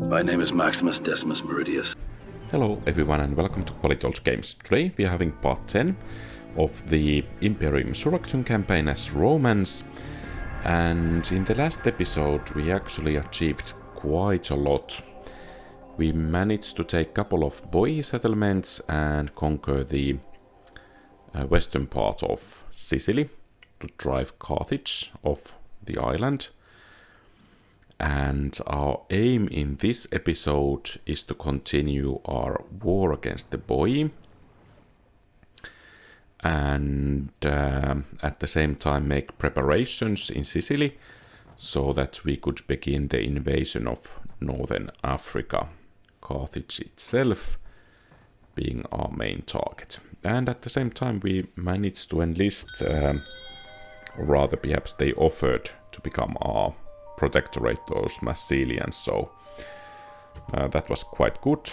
My name is Maximus Decimus Meridius. Hello everyone and welcome to QualityOldGames. Today we are having part 10 of the Imperium Surrectum campaign as Romans, and in the last episode we actually achieved quite a lot. We managed to take a couple of boy settlements and conquer the western part of Sicily to drive Carthage off the island. And our aim in this episode is to continue our war against the boy and at the same time make preparations in Sicily so that we could begin the invasion of northern Africa, Carthage itself being our main target. And at the same time we managed to enlist, or rather perhaps they offered to become our protectorate, those Massilians, so that was quite good.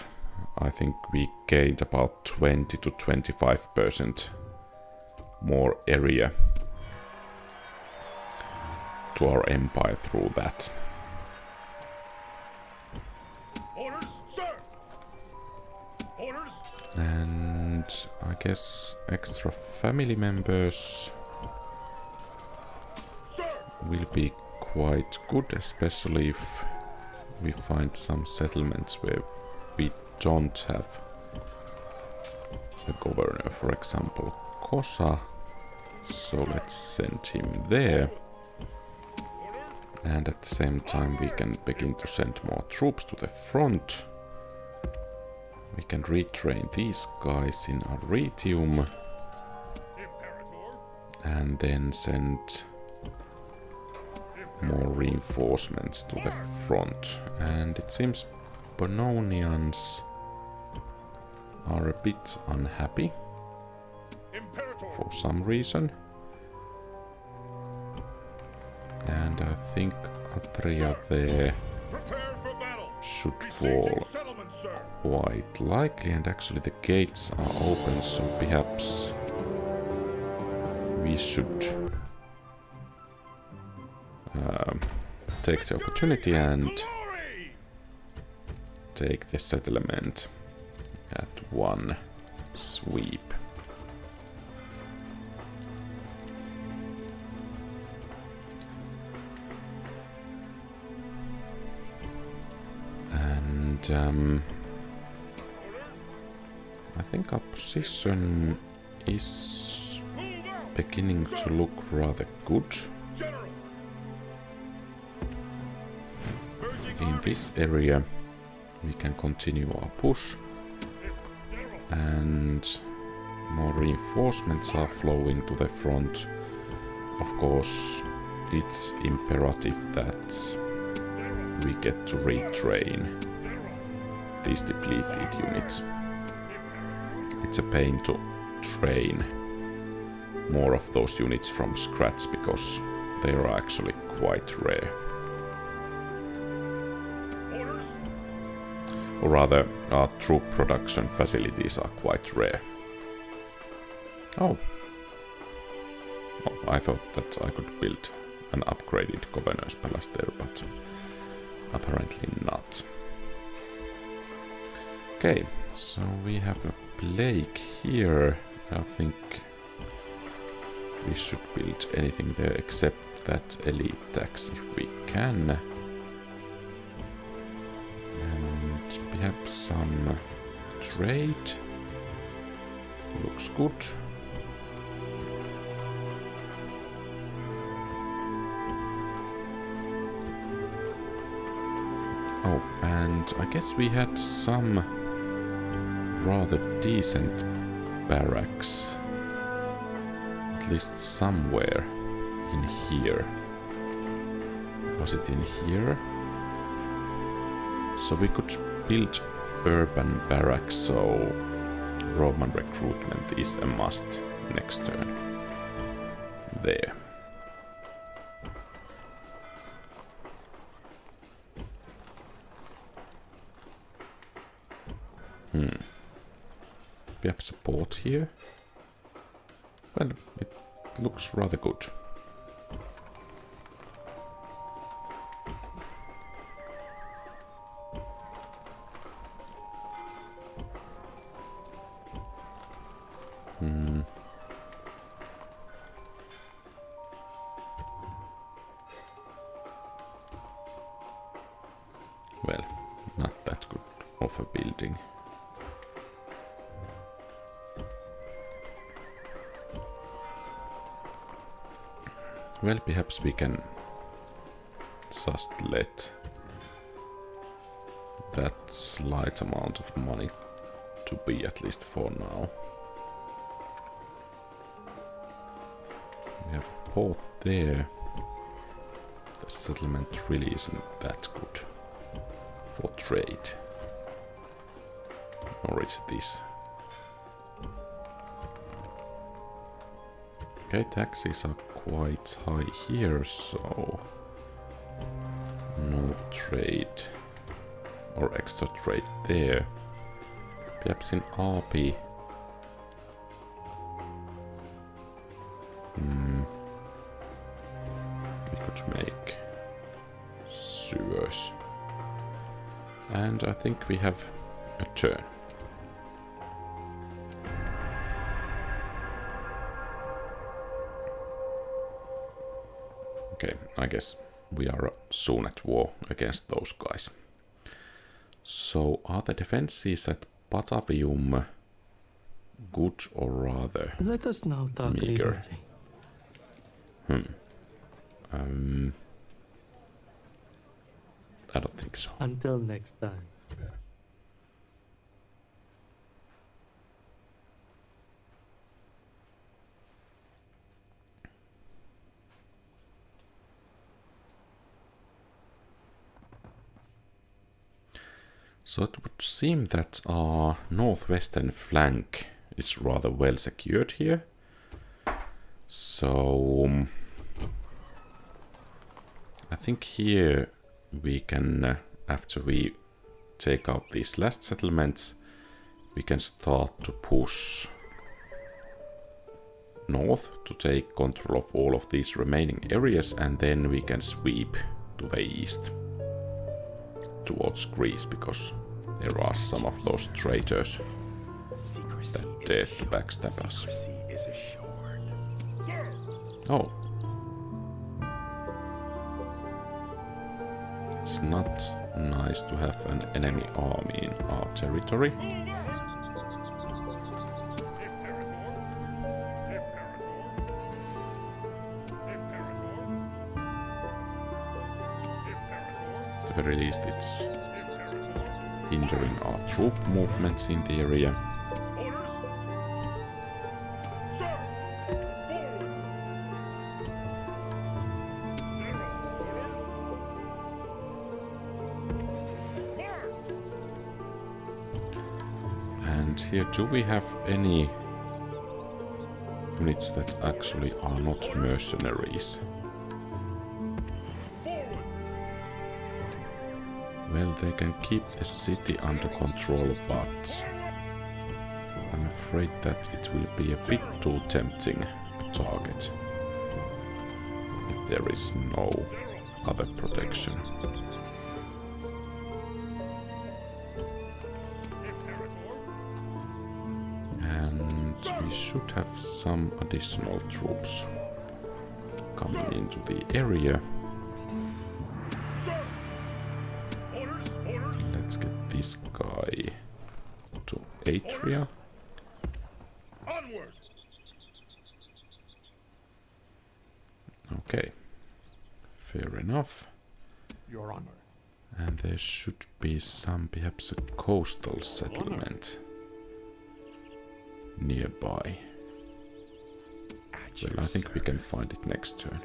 I think we gained about 20 to 25% more area to our empire through that. Orders, sir. Orders. And I guess extra family members will be quite good, especially if we find some settlements where we don't have a governor, for example Kosa, so let's send him there. And at the same time we can begin to send more troops to the front. We can retrain these guys in Arretium and then send more reinforcements to the front. And it seems Pannonians are a bit unhappy for some reason. And I think Atria there should fall quite likely, and actually the gates are open, so perhaps we should take the opportunity and take the settlement at one sweep. And I think our position is beginning to look rather good. In this area we can continue our push, and more reinforcements are flowing to the front. Of course, it's imperative that we get to retrain these depleted units. It's a pain to train more of those units from scratch because they are actually quite rare. Or rather, our troop production facilities are quite rare. Oh, I thought that I could build an upgraded governor's palace there, but apparently not. Okay, so we have a plague here. I think we should build anything there except that elite tax if we can. And perhaps some trade. Looks good. Oh, and I guess we had some rather decent barracks, at least somewhere in here. Was it in here? So we could build urban barracks, so Roman recruitment is a must next turn. There. We have support here. Well, it looks rather good. well, not that good of a building. Well, perhaps we can just let that slight amount of money to be, at least for now. We have a port there. The settlement really isn't that good for trade. Nor is this. Okay, taxes are quite high here, so no trade or extra trade there. Perhaps in RP. We could make sewers. And I think we have a turn. Okay, I guess we are soon at war against those guys. So, are the defenses at Batavium good or rather Let us now talk meager? reasonably. I don't think so. Until next time. So it would seem that our northwestern flank is rather well secured here. So I think here we can, after we take out these last settlements, we can start to push north to take control of all of these remaining areas, and then we can sweep to the east towards Greece, because there are some of those traitors that dare to backstab us. Oh. It's not nice to have an enemy army in our territory. At the very least, it's hindering our troop movements in the area. And here, do we have any units that actually are not mercenaries? Well, they can keep the city under control, but I'm afraid that it will be a bit too tempting a target if there is no other protection. And we should have some additional troops coming into the area. Let's get this guy to Atria. Onward! Okay, fair enough. Your Honor. And there should be some, perhaps a coastal settlement nearby. Well, I think we can find it next turn.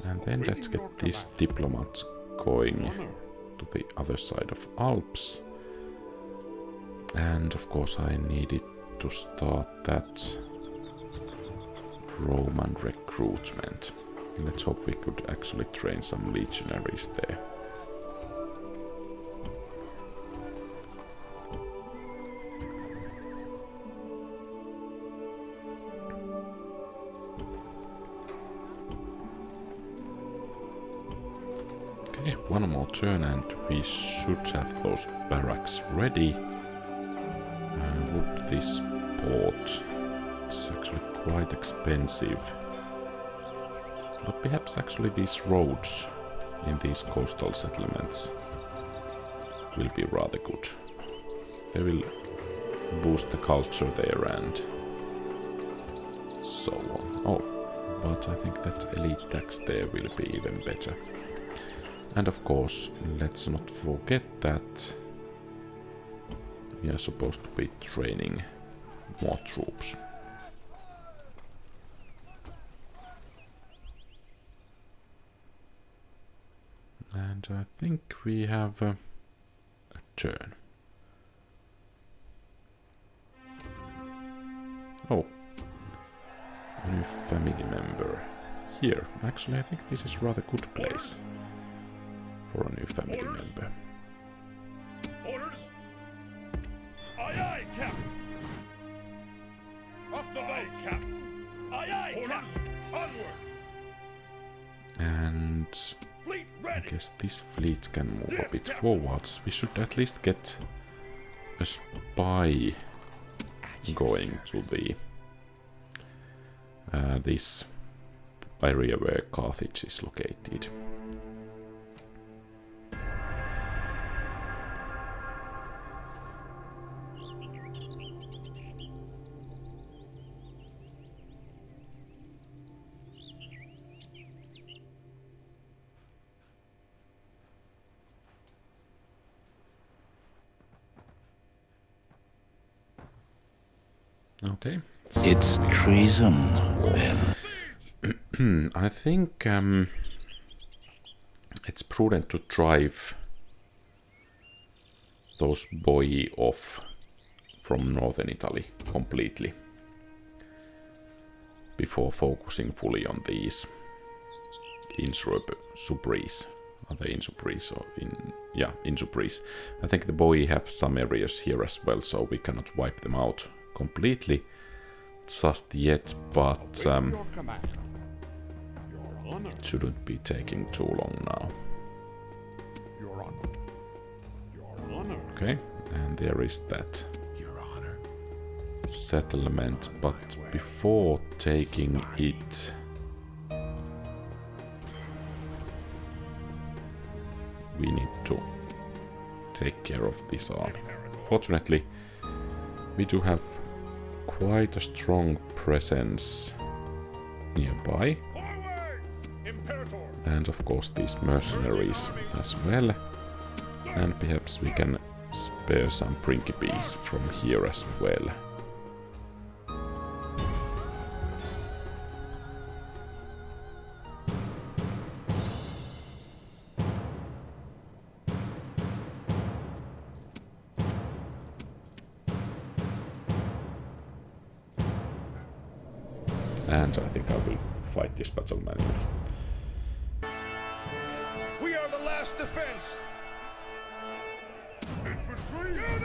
And then let's get these diplomats going to the other side of Alps. And of course I needed to start that Roman recruitment. Let's hope we could actually train some legionaries there. Okay, one more turn and we should have those barracks ready. Would this port is actually quite expensive. But perhaps actually these roads in these coastal settlements will be rather good. They will boost the culture there and so on. Oh, but I think that elite tax there will be even better. And of course, let's not forget that we are supposed to be training more troops. And I think we have a turn. Oh, a new family member here. Actually, I think this is a rather good place for a new family member. Orders? Aye, aye, Captain. Off the boat, Captain. Aye, aye, Captain. Onward. And Fleet I ready. guess this fleet can move a bit forwards. We should at least get a spy going to the this area where Carthage is located. Okay. It's treason, then. I think it's prudent to drive those boi off from northern Italy completely before focusing fully on these Insubris. Are they Insubris or Insubris? I think the boi have some areas here as well, so we cannot wipe them out completely just yet, but it shouldn't be taking too long now. Your Honor. Your Honor. Okay, and there is that Your Honor. settlement, but before taking it, we need to take care of this army. Fortunately, we do have quite a strong presence nearby, Forward! Imperator. and of course these mercenaries as well, and perhaps we can spare some principes from here as well. And I think I will fight this battle manually. We are the last defense. Infantry. Unit!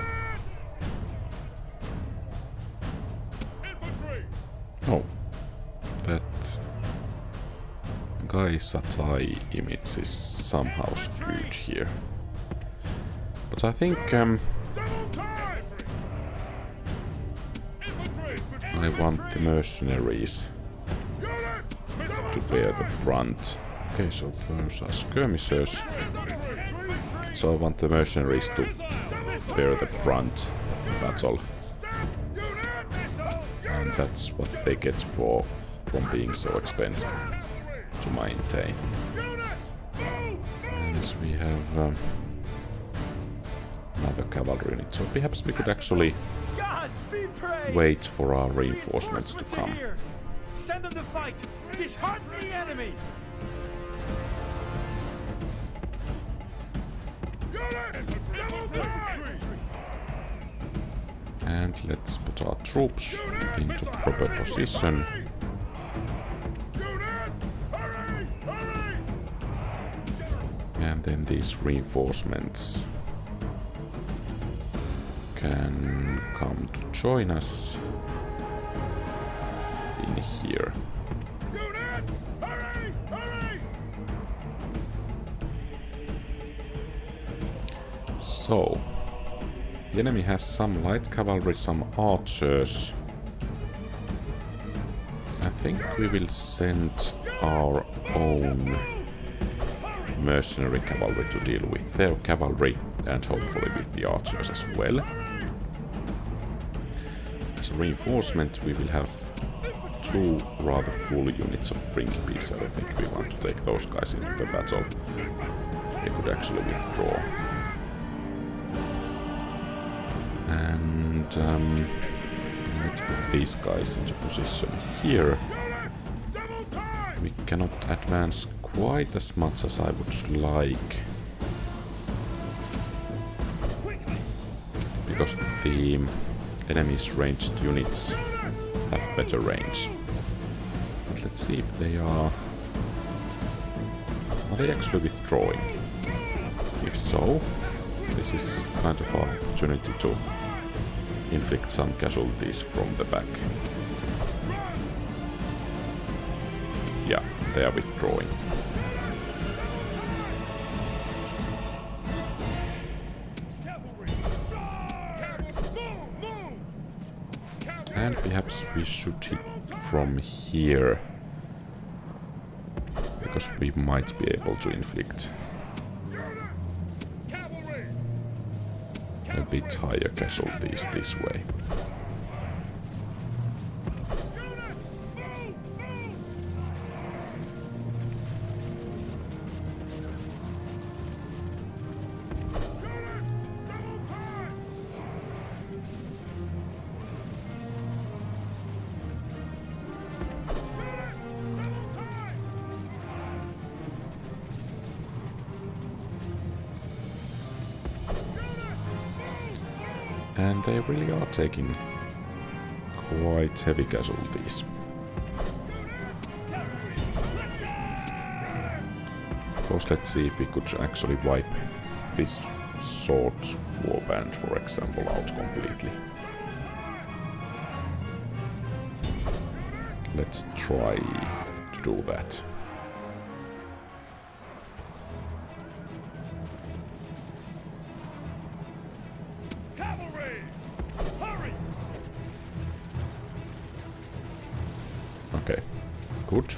Infantry. Oh, that guy Satai image is somehow skewed here. But I think Double time. Infantry. I want the mercenaries to bear the brunt. Okay, so those are skirmishers. So I want the mercenaries to bear the brunt of the battle. And that's what they get from being so expensive to maintain. And we have another cavalry unit. So perhaps we could actually wait for our reinforcements to come. Send them to fight! Dishearten the enemy! And let's put our troops into proper position. And then these reinforcements can come to join us in here. So, the enemy has some light cavalry, some archers. I think we will send our own mercenary cavalry to deal with their cavalry, and hopefully with the archers as well. As a reinforcement, we will have 2 rather full units of Brinkies. I don't think we want to take those guys into the battle. They could actually withdraw. And let's put these guys into position here. We cannot advance quite as much as I would like, because the enemy's ranged units have better range. But let's see if they are they actually withdrawing? If so, this is kind of an opportunity to inflict some casualties from the back. Yeah, they are withdrawing. And perhaps we should hit from here, because we might be able to inflict a bit higher casualties this way. And they really are taking quite heavy casualties. Of course, let's see if we could actually wipe this sword warband, for example, out completely. Let's try to do that. Okay, good.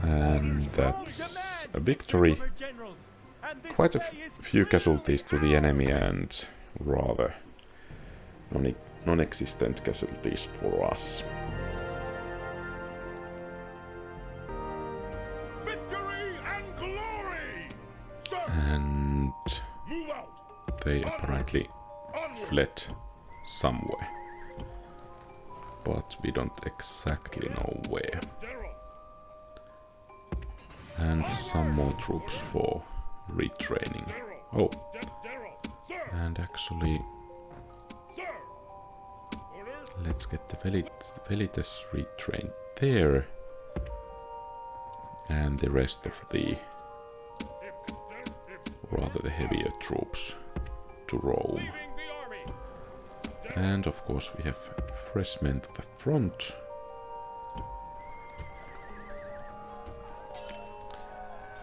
And that's a victory. Quite a few casualties to the enemy and rather non-existent casualties for us. And they apparently fled somewhere, but we don't exactly know where. And some more troops for retraining. Oh, and actually, let's get the Velites retrained there, and the rest of the rather the heavier troops to Rome. And of course we have fresh men to the front.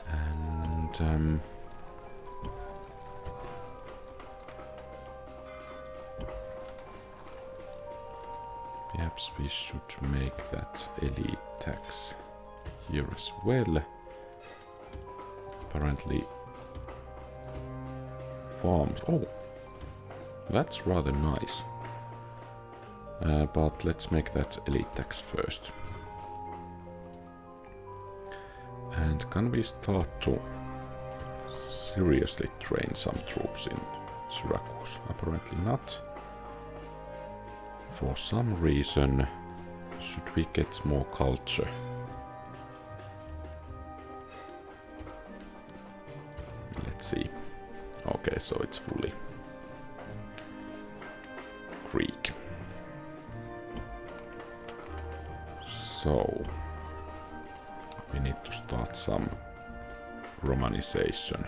And perhaps we should make that elite tax here as well. Apparently farms. Oh, that's rather nice. But let's make that elite tax first. And can we start to seriously train some troops in Syracuse? Apparently not. For some reason, should we get more culture? Let's see. Okay, so it's fully Greek. So we need to start some Romanization.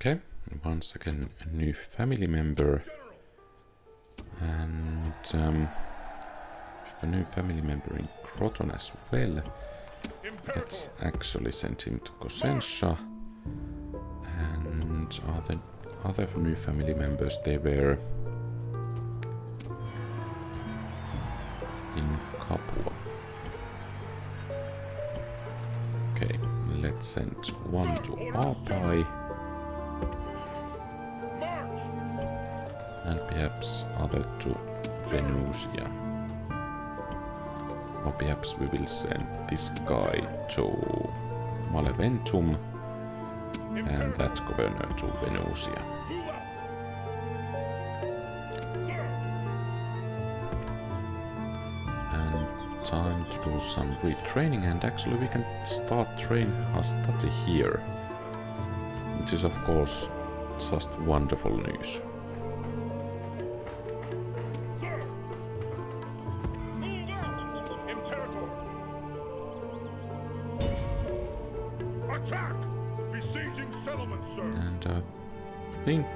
Okay, once again a new family member. And a new family member in Croton as well. Let's actually send him to Cosenza. And other new family members, they were in Capua. Okay, let's send one to Arpai. And perhaps other to Venusia. Or perhaps we will send this guy to Maleventum and that governor to Venusia. And time to do some retraining, and actually we can start train Hastati here. Which is of course just wonderful news. And I think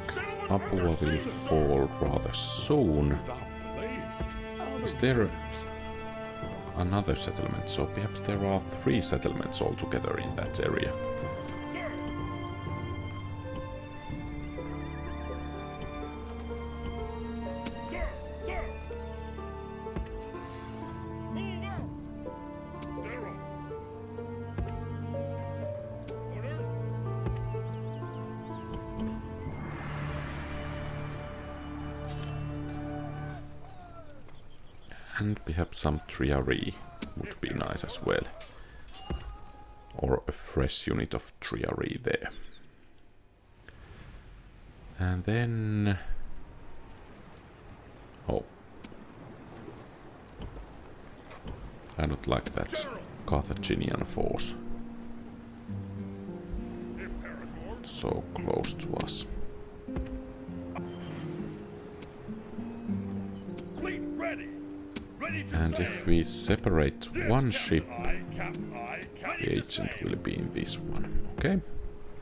Apua will fall rather soon. Is there another settlement? So perhaps there are 3 settlements altogether in that area. And perhaps some Triarii would be nice as well. Or a fresh unit of Triarii there. And then... oh. I don't like that Carthaginian force. So close to us. And if we separate one ship, the agent will be in this one, okay?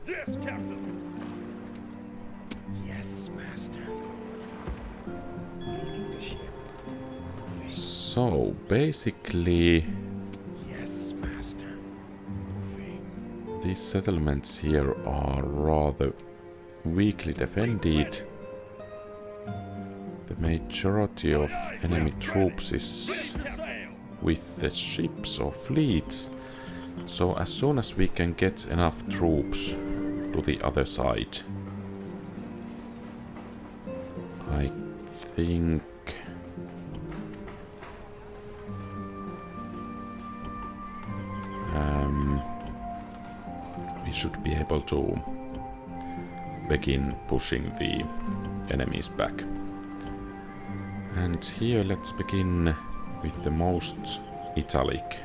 Yes, Captain. Yes, Master. Leaving the ship. So, basically, Yes, Master. Moving. these settlements here are rather weakly defended. The majority of enemy troops is with the ships or fleets. So as soon as we can get enough troops to the other side, I think we should be able to begin pushing the enemies back. And here let's begin with the most Italic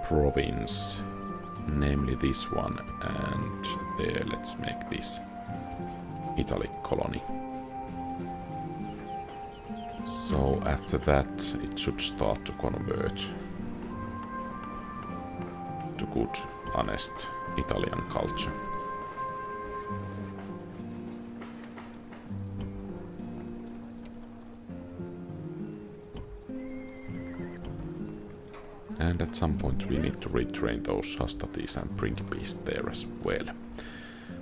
province, namely this one, and there let's make this Italic colony. So after that it should start to convert to good, honest Italian culture. And at some point we need to retrain those Hastatis and Principes there as well.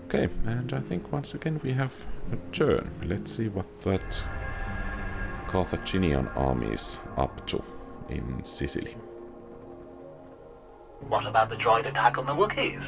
Okay, and I think once again we have a turn. Let's see what that Carthaginian army is up to in Sicily. What about the droid attack on the Wookiees?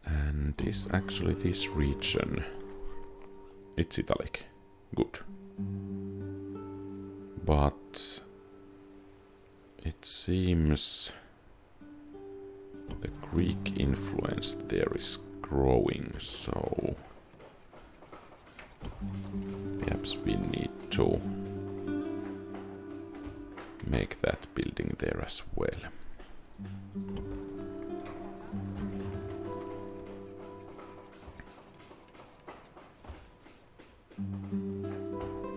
And is actually this region, it's Italic, good. But it seems the Greek influence there is growing, so perhaps we need to make that building there as well.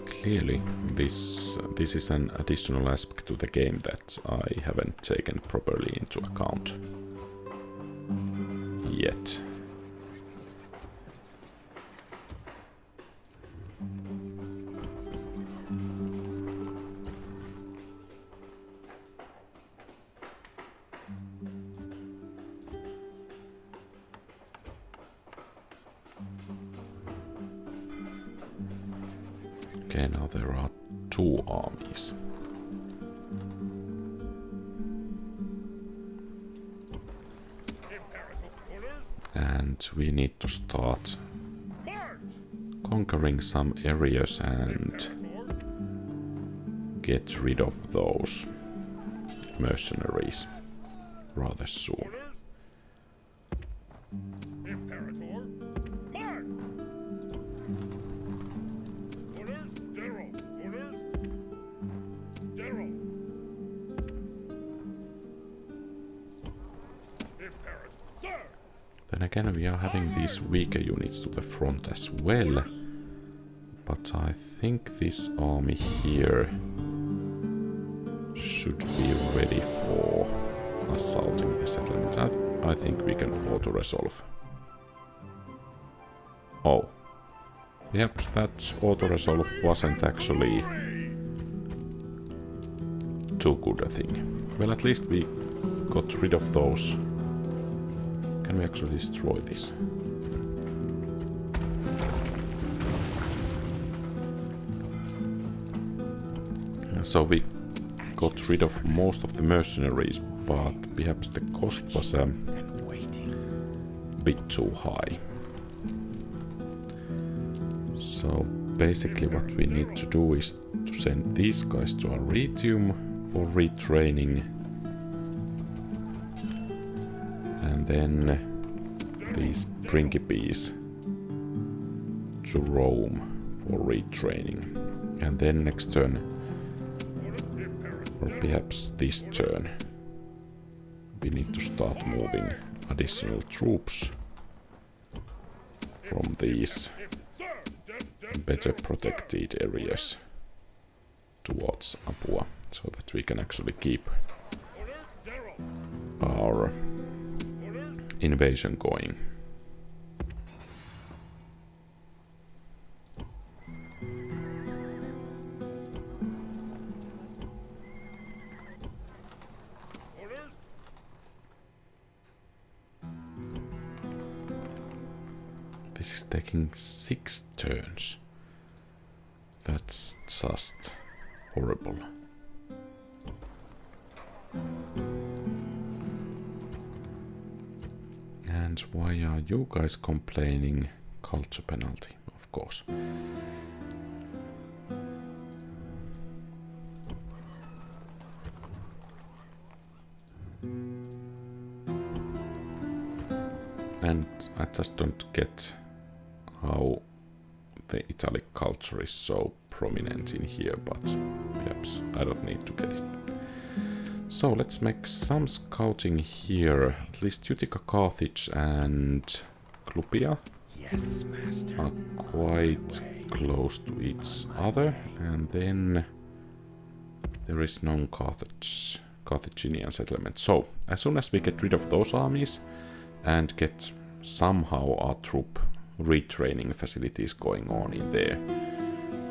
Clearly, this is an additional aspect to the game that I haven't taken properly into account yet. Okay, now there are 2 armies. And we need to start conquering some areas and get rid of those mercenaries rather soon. Then again, we are having these weaker units to the front as well, but I think this army here should be ready for assaulting the settlement. I think we can auto-resolve. Oh, perhaps that auto-resolve wasn't actually too good a thing. Well, at least we got rid of those. Can we actually destroy this? So we got rid of most of the mercenaries, but perhaps the cost was a bit too high. So basically what we need to do is to send these guys to Arretium for retraining. And then these Principes to Rome for retraining. And then next turn, or perhaps this turn, we need to start moving additional troops from these better protected areas towards Apua, so that we can actually keep our invasion going. This is taking 6 turns. That's just horrible. And why are you guys complaining? Culture penalty, of course. And I just don't get how the Italic culture is so prominent in here, but perhaps I don't need to get it. So let's make some scouting here. At least Utica, Carthage and Clupia are quite close to each other. And then there is non-Carthaginian settlement. So as soon as we get rid of those armies and get somehow our troop retraining facilities going on in there,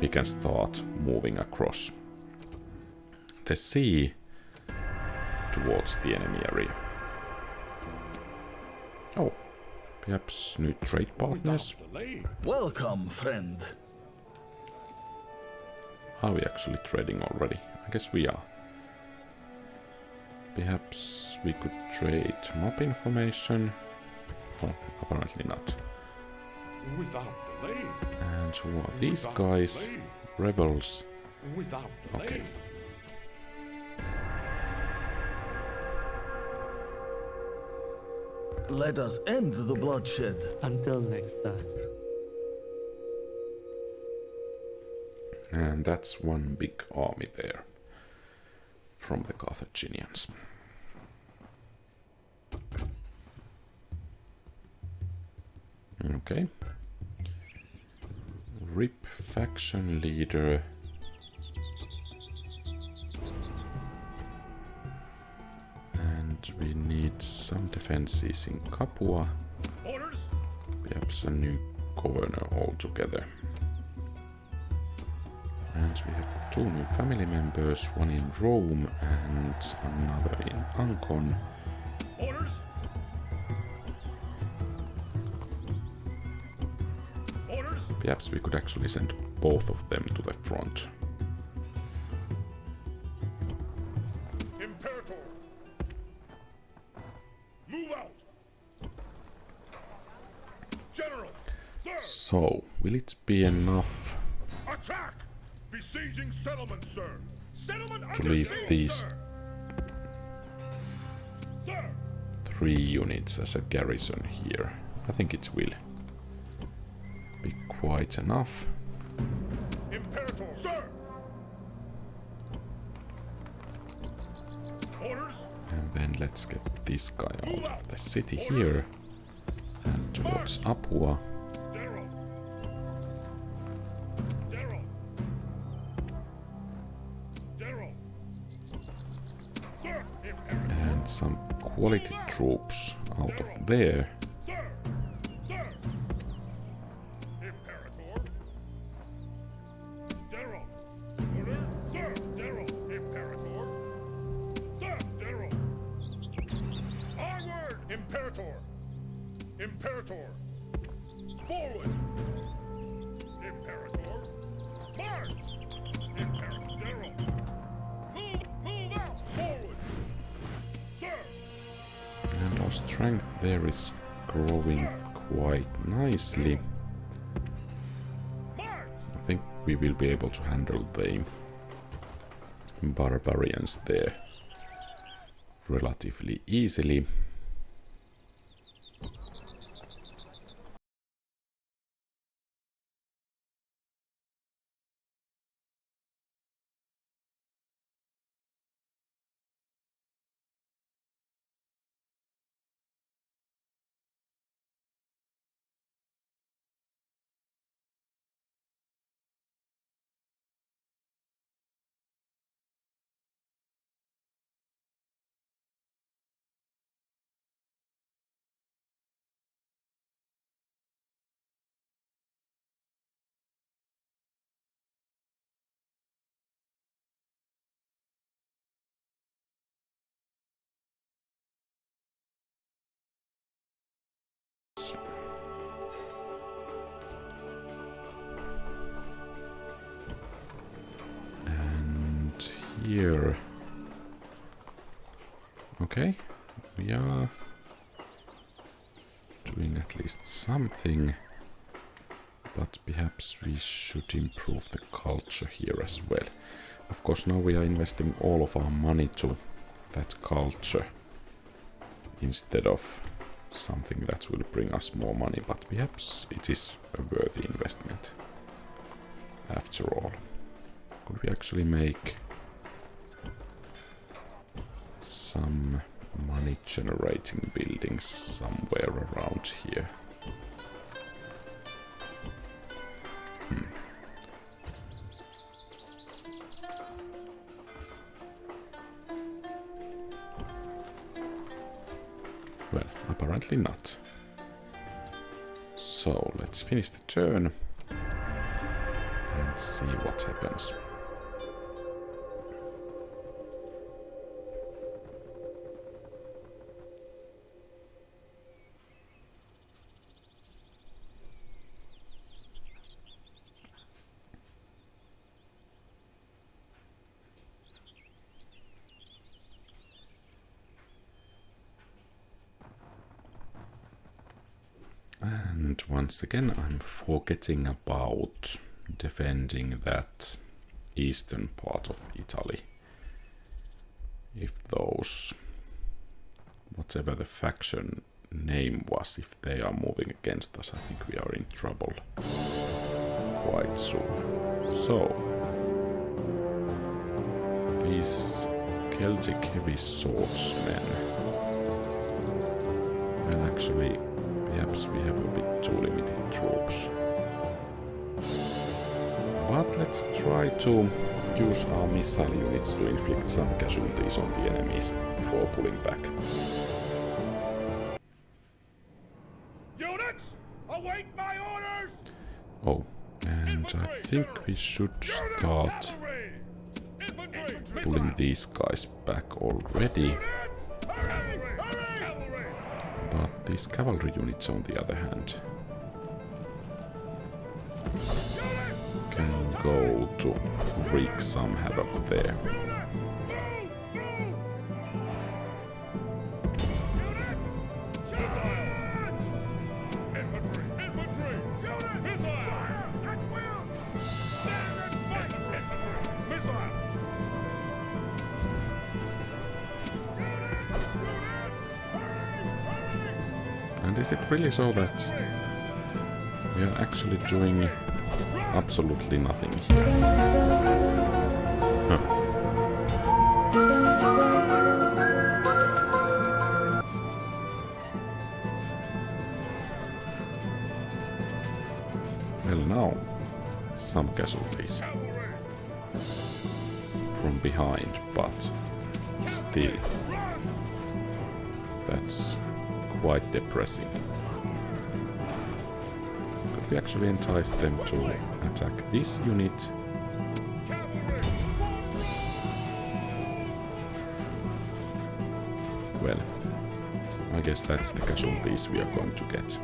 we can start moving across the sea towards the enemy area. Oh, perhaps new trade partners? Welcome, friend. Are we actually trading already? I guess we are. Perhaps we could trade mob information? Oh, apparently not. And who are these guys? Rebels. Okay. Let us end the bloodshed. Until next time. And that's one big army there from the Carthaginians. Okay. RIP faction leader. And we need some defenses in Capua. Orders. Perhaps a new governor altogether. And we have 2 new family members, one in Rome and another in Ancon. Orders. Orders. Perhaps we could actually send both of them to the front. Imperator. Move out. General. Sir. So, will it be enough Attack. Besieging settlement, sir. Settlement to under leave siege, these sir. Sir. 3 units as a garrison here? I think it will be quite enough. Imperator. Sir. Orders. And then let's get this guy out of the city here and towards Apua. General. General. General. Sir. Imperator. And some quality troops out of there. Sir. Sir. Imperator. General. Order. Sir. General. Imperator. Sir. General. Onward. Imperator. Imperator. Forward. Imperator. March. Imperator. General. Move out. Forward. Sir. And our strength there is growing quite nicely. March. I think we will be able to handle the barbarians there relatively easily. And here. Okay, we are doing at least something, but perhaps we should improve the culture here as well. Of course, now we are investing all of our money to that culture instead of something that will bring us more money, but perhaps it is a worthy investment after all. Could we actually make some money generating buildings somewhere around here? Well, apparently not. So let's finish the turn and see what happens. And once again, I'm forgetting about defending that eastern part of Italy. If those, whatever the faction name was. If they are moving against us, I think we are in trouble quite soon. So, these Celtic heavy swordsmen. Well, actually, perhaps we have a bit too limited troops. But let's try to use our missile units to inflict some casualties on the enemies before pulling back. Units, await my orders! Oh, and I think we should start pulling these guys back already. But these cavalry units, on the other hand, can go to wreak some havoc there. And is it really so that we are actually doing absolutely nothing here? Huh. Well, now some casualties from behind, but still, that's quite depressing. Could we actually entice them to attack this unit? Well, I guess that's the casualties we are going to get.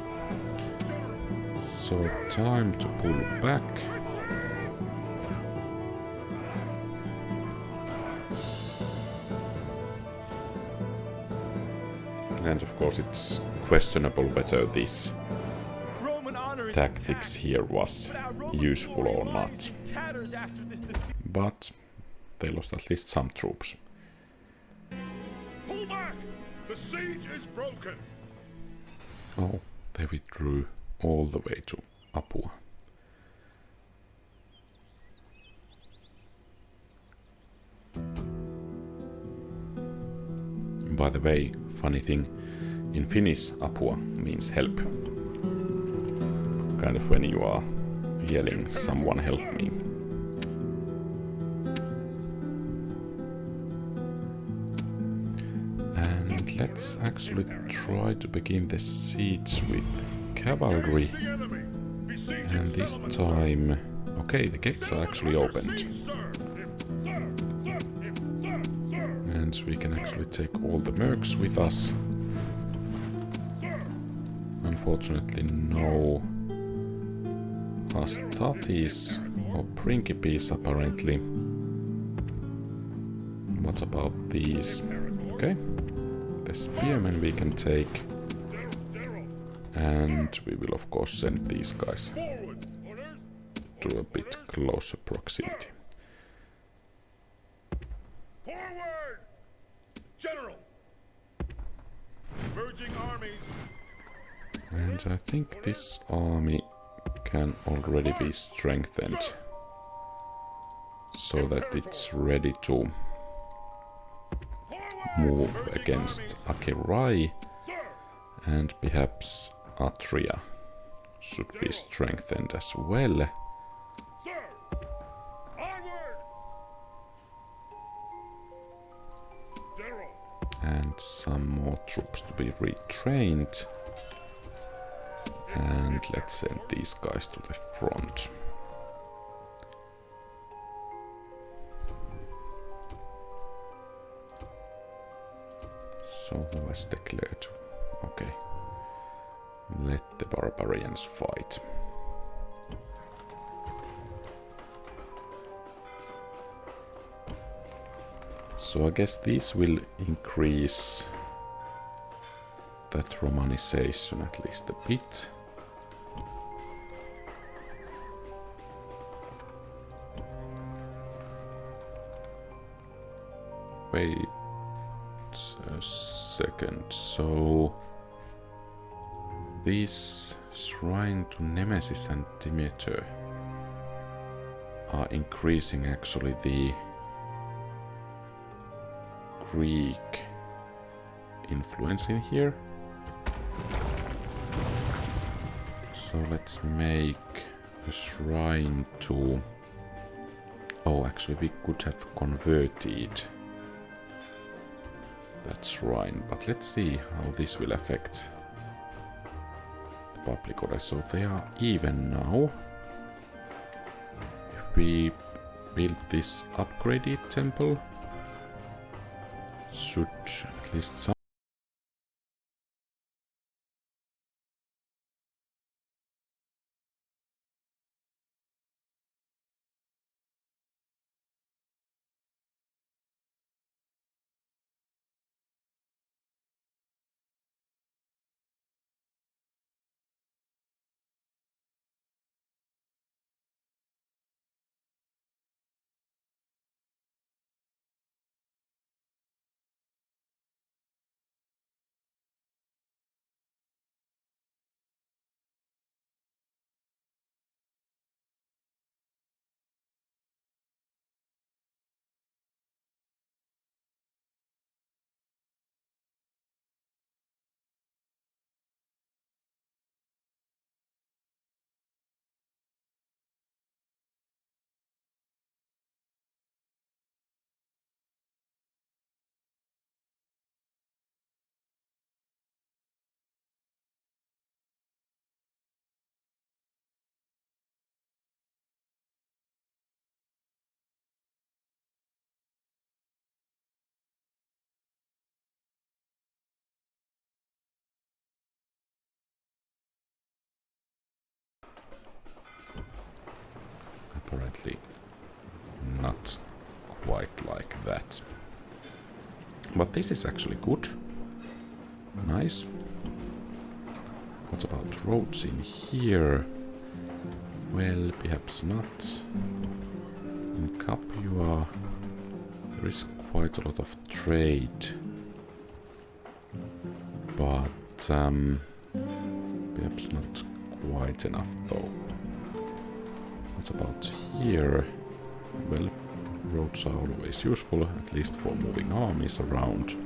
So, time to pull back. And of course it's questionable whether this tactics here was useful or not. But they lost at least some troops. Pull back! The siege is broken! Oh, they withdrew all the way to Apua. By the way, funny thing, in Finnish, Apua means help. Kind of when you are yelling, someone help me. And let's actually try to begin the siege with cavalry. And this time... okay, the gates are actually opened. And we can actually take all the mercs with us. Unfortunately, no Hastatis or Principes apparently. What about these? Okay, the spearmen we can take. And we will of course send these guys to a bit closer proximity. Forward! General! Merging armies! And I think this army can already be strengthened so that it's ready to move against Akerai, and perhaps Atria should be strengthened as well. And some more troops to be retrained. And let's send these guys to the front. So who has declared? Okay. Let the barbarians fight. So I guess these will increase that Romanization at least a bit. Wait a second, so These shrine to Nemesis and Demeter are increasing actually the Greek influence in here. So let's make a shrine to... Oh, actually we could have converted that shrine, but let's see how this will affect the public order. So they are even now. If we build this upgraded temple, should at least some... Apparently not quite like that. But this is actually good. Nice. What about roads in here? Well, perhaps not. In Capua there is quite a lot of trade. But perhaps not quite enough though. What about here? Well, roads are always useful, at least for moving armies around.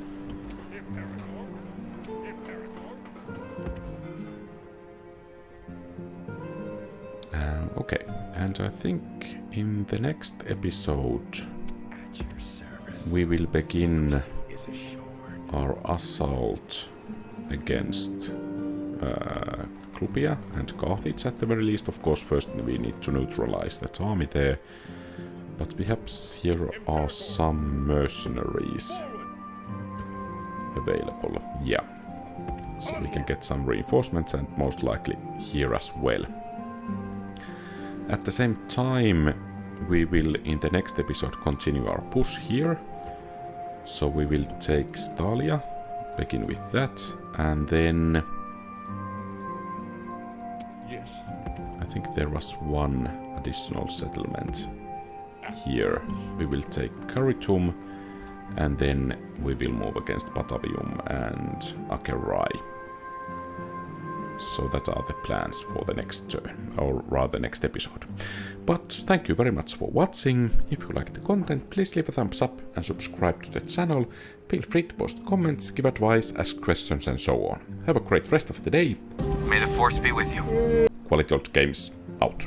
Okay, and I think in the next episode we will begin our assault against Clubia and Carthage at the very least. Of course, first we need to neutralize that army there. But perhaps here are some mercenaries available. Yeah. So we can get some reinforcements and most likely here as well. At the same time, we will in the next episode continue our push here. So we will take Stalia, begin with that, and then I think there was one additional settlement here. We will take Caritum, and then we will move against Batavium and Akerai. So that are the plans for the next turn, or rather next episode. But thank you very much for watching. If you like the content, please leave a thumbs up and subscribe to the channel. Feel free to post comments, give advice, ask questions and so on. Have a great rest of the day. May the force be with you. QualityOldGames out.